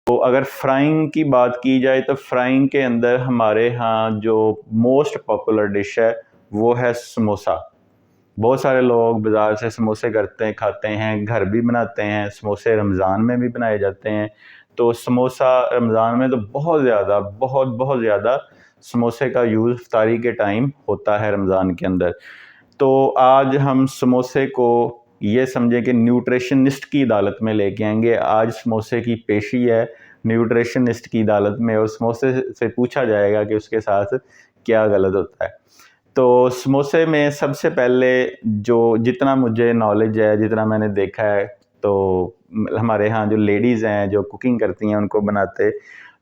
तो अगर फ्राइंग की बात की जाए तो फ्राइंग के अंदर हमारे यहाँ जो मोस्ट पॉपुलर डिश है वो है समोसा। बहुत सारे लोग बाज़ार से समोसे करते हैं, खाते हैं, घर भी बनाते हैं। समोसे रमज़ान में भी बनाए जाते हैं। तो समोसा रमज़ान में तो बहुत ज़्यादा समोसे का यूज़ इफ्तारी के टाइम होता है रमज़ान के अंदर। तो आज हम समोसे को ये समझें कि न्यूट्रिशनिस्ट की अदालत में लेके आएंगे। आज समोसे की पेशी है न्यूट्रिशनिस्ट की अदालत में और समोसे से पूछा जाएगा कि उसके साथ क्या गलत होता है। तो समोसे में सबसे पहले जो जितना मुझे नॉलेज है, जितना मैंने देखा है, तो हमारे यहाँ जो लेडीज़ हैं जो कुकिंग करती हैं उनको बनाते,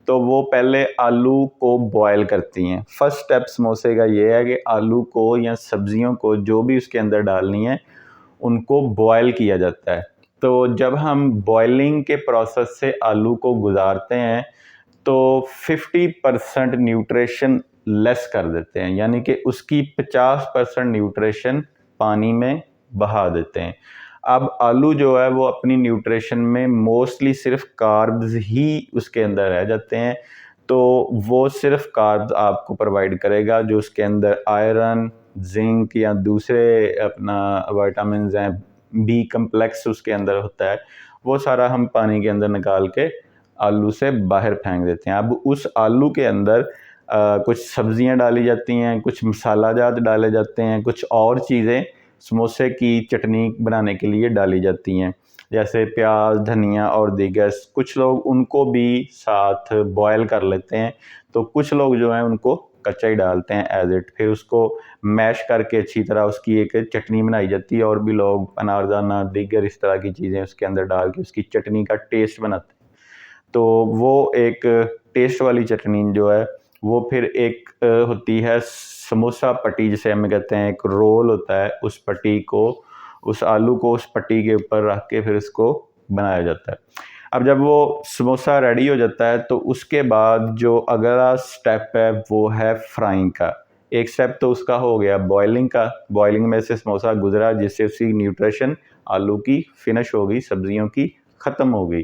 तो वो पहले आलू को बॉयल करती हैं। फर्स्ट स्टेप समोसे का ये है कि आलू को या सब्जियों को जो भी उसके अंदर डालनी है उनको बॉयल किया जाता है। तो जब हम बॉयलिंग के प्रोसेस से आलू को गुजारते हैं तो 50% न्यूट्रिशन लेस कर देते हैं, यानी कि उसकी 50% न्यूट्रिशन पानी में बहा देते हैं। अब आलू जो है वो अपनी न्यूट्रिशन में मोस्टली सिर्फ कार्ब्स ही उसके अंदर रह जाते हैं। तो वो सिर्फ कार्ब्स आपको प्रोवाइड करेगा, जो उसके अंदर आयरन, जिंक या दूसरे अपना विटामिन्स हैं, बी कम्प्लेक्स उसके अंदर होता है, वो सारा हम पानी के अंदर निकाल के आलू से बाहर फेंक देते हैं। अब उस आलू के अंदर कुछ सब्जियां डाली जाती हैं, कुछ मसाला जात डाले जाते हैं, कुछ और चीज़ें समोसे की चटनी बनाने के लिए डाली जाती हैं, जैसे प्याज, धनिया और दीगर। कुछ लोग उनको भी साथ बॉयल कर लेते हैं, तो कुछ लोग जो हैं उनको कच्चा ही डालते हैं एज इट। फिर उसको मैश करके अच्छी तरह उसकी एक चटनी बनाई जाती है, और भी लोग अनारदाना दीगर इस तरह की चीज़ें उसके अंदर डाल के उसकी चटनी का टेस्ट बनाते हैं। तो वो एक टेस्ट वाली चटनी जो है वो फिर एक होती है समोसा पट्टी, जिसे हम कहते हैं। एक रोल होता है, उस पट्टी को, उस आलू को उस पट्टी के ऊपर रख के फिर उसको बनाया जाता है। अब जब वो समोसा रेडी हो जाता है तो उसके बाद जो अगला स्टेप है वो है फ्राइंग का। एक स्टेप तो उसका हो गया बॉइलिंग का, बॉइलिंग में से समोसा गुजरा जिससे उसकी न्यूट्रिशन आलू की फिनिश हो गई, सब्जियों की ख़त्म हो गई।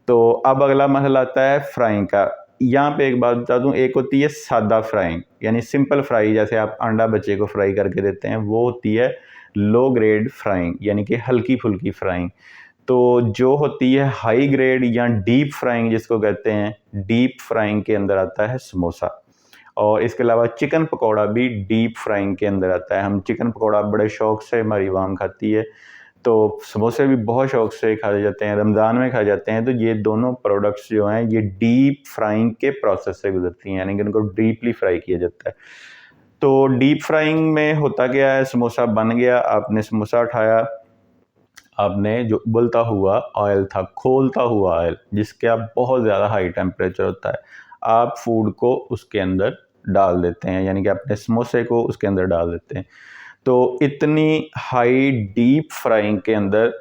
तो अब अगला मरहला आता है फ्राइंग का। यहाँ पे एक बात बता दूँ, एक होती है सादा फ्राइंग, यानी सिंपल फ्राई, जैसे आप अंडा बच्चे को फ्राई करके देते हैं, वो होती है लो ग्रेड फ्राइंग, यानी कि हल्की फुल्की फ्राइंग। तो जो होती है हाई ग्रेड या डीप फ्राइंग जिसको कहते हैं, डीप फ्राइंग के अंदर आता है समोसा। और इसके अलावा चिकन पकौड़ा भी डीप फ्राइंग के अंदर आता है। हम चिकन पकौड़ा बड़े शौक से हमारी वाम खाती है, तो समोसे भी बहुत शौक से खाए जाते हैं, रमज़ान में खाए जाते हैं। तो ये दोनों प्रोडक्ट्स जो हैं ये डीप फ्राइंग के प्रोसेस से गुजरती हैं, यानी कि उनको डीपली फ्राई किया जाता है। तो डीप फ्राइंग में होता क्या है, समोसा बन गया, आपने समोसा उठाया, आपने जो उबलता हुआ ऑयल था, खोलता हुआ ऑयल जिसके आप बहुत ज़्यादा हाई टेम्परेचर होता है, आप फूड को उसके अंदर डाल देते हैं, यानी कि अपने समोसे को उसके अंदर डाल देते हैं। तो इतनी हाई डीप फ्राइंग के अंदर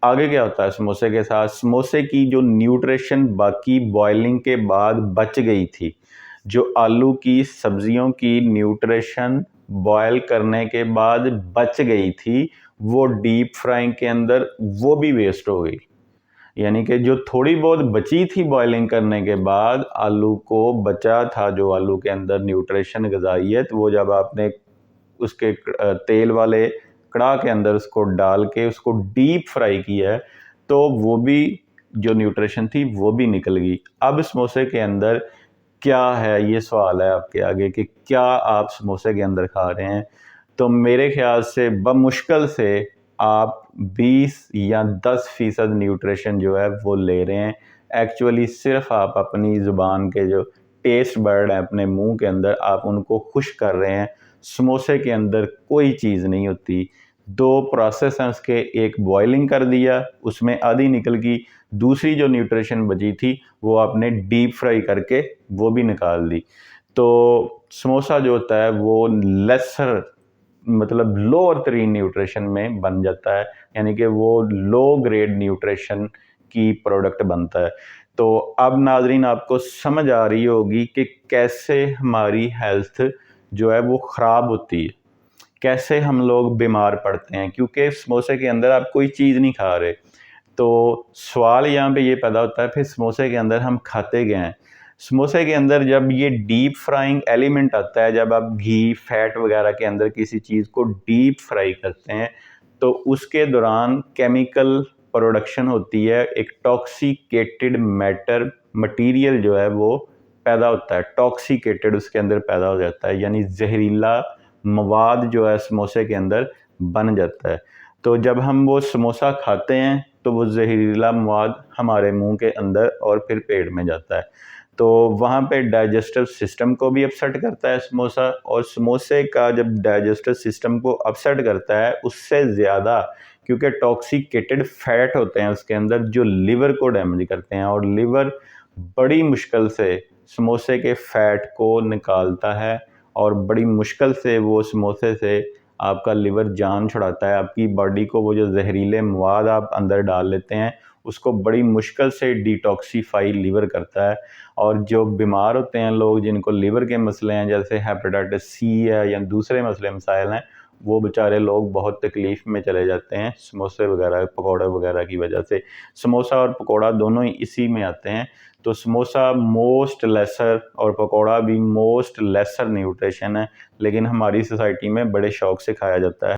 आगे क्या होता है समोसे के साथ, समोसे की जो न्यूट्रिशन बाकी बॉइलिंग के बाद बच गई थी, जो आलू की सब्जियों की न्यूट्रिशन बॉयल करने के बाद बच गई थी, वो डीप फ्राइंग के अंदर वो भी वेस्ट हो गई। यानी कि जो थोड़ी बहुत बची थी बॉइलिंग करने के बाद, आलू को बचा था जो आलू के अंदर न्यूट्रिशन ग़िज़ाइयत, वो जब आपने उसके तेल वाले कढ़ा के अंदर उसको डाल के उसको डीप फ्राई किया है, तो वो भी जो न्यूट्रिशन थी वो भी निकल गई। अब समोसे के अंदर क्या है, ये सवाल है आपके आगे कि क्या आप समोसे के अंदर खा रहे हैं। तो मेरे ख्याल से बमुश्किल से आप 20 या 10% न्यूट्रिशन जो है वो ले रहे हैं। एक्चुअली सिर्फ आप अपनी ज़ुबान के जो टेस्ट बर्ड हैं अपने मुंह के अंदर, आप उनको खुश कर रहे हैं। समोसे के अंदर कोई चीज़ नहीं होती। दो प्रोसेस हैं उसके, एक बॉइलिंग कर दिया, उसमें आधी निकल गई, दूसरी जो न्यूट्रिशन बची थी वो आपने डीप फ्राई करके वो भी निकाल दी। तो समोसा जो होता है वो लेसर, मतलब लोअर तरीन न्यूट्रिशन में बन जाता है, यानी कि वो लो ग्रेड न्यूट्रिशन की प्रोडक्ट बनता है। तो अब नाजरीन आपको समझ आ रही होगी कि कैसे हमारी हेल्थ जो है वो ख़राब होती है, कैसे हम लोग बीमार पड़ते हैं, क्योंकि समोसे के अंदर आप कोई चीज़ नहीं खा रहे। तो सवाल यहाँ पे ये पैदा होता है फिर समोसे के अंदर हम खाते क्या हैं। समोसे के अंदर जब ये डीप फ्राइंग एलिमेंट आता है, जब आप घी फैट वगैरह के अंदर किसी चीज़ को डीप फ्राई करते हैं तो उसके दौरान केमिकल प्रोडक्शन होती है, एक टॉक्सिकेटेड मैटर मटेरियल जो है वो पैदा होता है, टॉक्सिकेटेड उसके अंदर पैदा हो जाता है, यानी जहरीला मवाद जो है समोसे के अंदर बन जाता है। तो जब हम वो समोसा खाते हैं तो वो जहरीला मवाद हमारे मुंह के अंदर और फिर पेट में जाता है, तो वहाँ पे डाइजेस्टिव सिस्टम को भी अपसेट करता है समोसा, और समोसे का जब डाइजेस्टिव सिस्टम को अपसेट करता है उससे ज़्यादा, क्योंकि टॉक्सिकेटेड फैट होते हैं उसके अंदर जो लिवर को डैमेज करते हैं, और लिवर बड़ी मुश्किल से समोसे के फैट को निकालता है और बड़ी मुश्किल से वो समोसे से आपका लिवर जान छुड़ाता है। आपकी बॉडी को वो जो जहरीले मवाद आप अंदर डाल लेते हैं उसको बड़ी मुश्किल से डिटॉक्सीफाई लिवर करता है। और जो बीमार होते हैं लोग, जिनको लिवर के मसले हैं, जैसे हेपेटाइटिस सी है या दूसरे मसले मसाइल हैं, वो बेचारे लोग बहुत तकलीफ़ में चले जाते हैं समोसे वगैरह पकौड़े वगैरह की वजह से। समोसा और पकौड़ा दोनों ही इसी में आते हैं। तो समोसा मोस्ट लेसर और पकौड़ा भी मोस्ट लेसर न्यूट्रिशन है, लेकिन हमारी सोसाइटी में बड़े शौक से खाया जाता है।